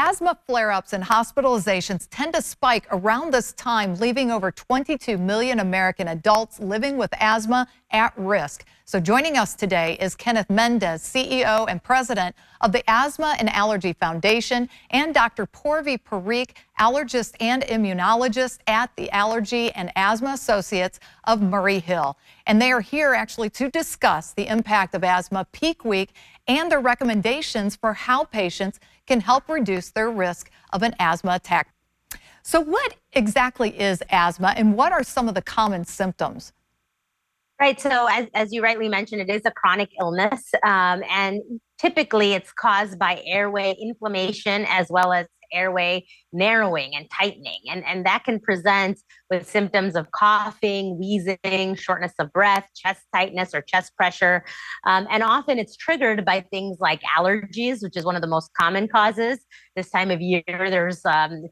Asthma flare-ups and hospitalizations tend to spike around this time, leaving over 22 million American adults living with asthma at risk. So joining us today is Kenneth Mendez, CEO and President of the Asthma and Allergy Foundation, and Dr. Purvi Parikh, allergist and immunologist at the Allergy and Asthma Associates of Murray Hill. And they are here actually to discuss the impact of asthma peak week and their recommendations for how patients can help reduce their risk of an asthma attack. So what exactly is asthma, and what are some of the common symptoms? Right. So as you rightly mentioned, it is a chronic illness, and typically it's caused by airway inflammation as well as airway narrowing and tightening. And that can present with symptoms of coughing, wheezing, shortness of breath, chest tightness or chest pressure. And often it's triggered by things like allergies, which is one of the most common causes. This time of year, it's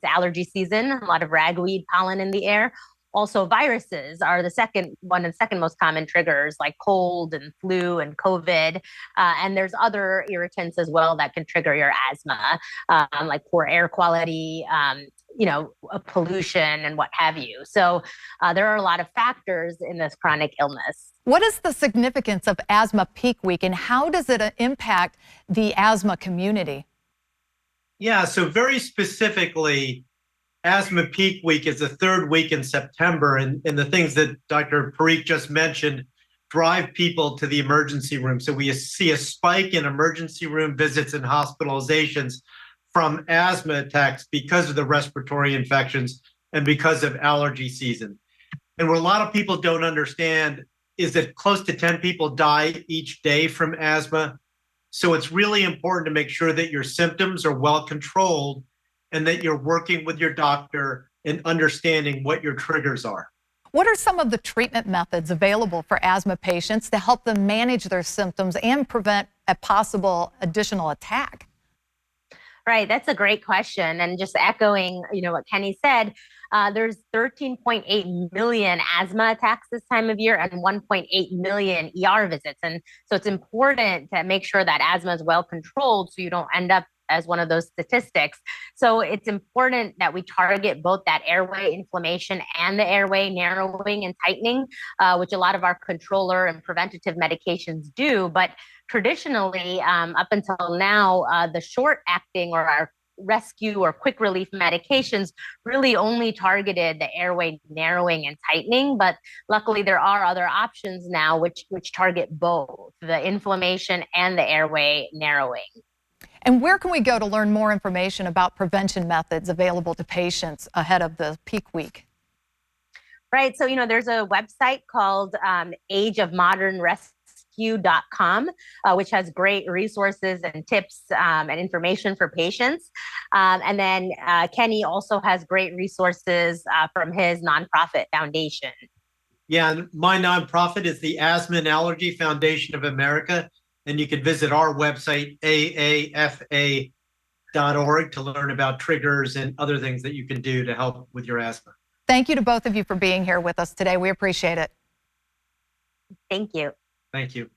allergy season, a lot of ragweed pollen in the air. Also, viruses are the second most common triggers, like cold and flu and COVID. And there's other irritants as well that can trigger your asthma, like poor air quality, pollution and what have you. So there are a lot of factors in this chronic illness. What is the significance of asthma peak week, and how does it impact the asthma community? Yeah, so very specifically, Asthma Peak Week is the third week in September, and the things that Dr. Parikh just mentioned drive people to the emergency room. So we see a spike in emergency room visits and hospitalizations from asthma attacks because of the respiratory infections and because of allergy season. And what a lot of people don't understand is that close to 10 people die each day from asthma. So it's really important to make sure that your symptoms are well controlled and that you're working with your doctor and understanding what your triggers are. What are some of the treatment methods available for asthma patients to help them manage their symptoms and prevent a possible additional attack? Right, that's a great question. And just echoing, what Kenny said, there's 13.8 million asthma attacks this time of year and 1.8 million ER visits. And so it's important to make sure that asthma is well controlled so you don't end up as one of those statistics. So it's important that we target both that airway inflammation and the airway narrowing and tightening, which a lot of our controller and preventative medications do. But traditionally, up until now, the short acting or our rescue or quick relief medications really only targeted the airway narrowing and tightening. But luckily, there are other options now which target both the inflammation and the airway narrowing. And where can we go to learn more information about prevention methods available to patients ahead of the peak week? Right. So, there's a website called ageofmodernrescue.com, which has great resources and tips and information for patients. And then Kenny also has great resources from his nonprofit foundation. Yeah, my nonprofit is the Asthma and Allergy Foundation of America. And you can visit our website, aafa.org, to learn about triggers and other things that you can do to help with your asthma. Thank you to both of you for being here with us today. We appreciate it. Thank you. Thank you.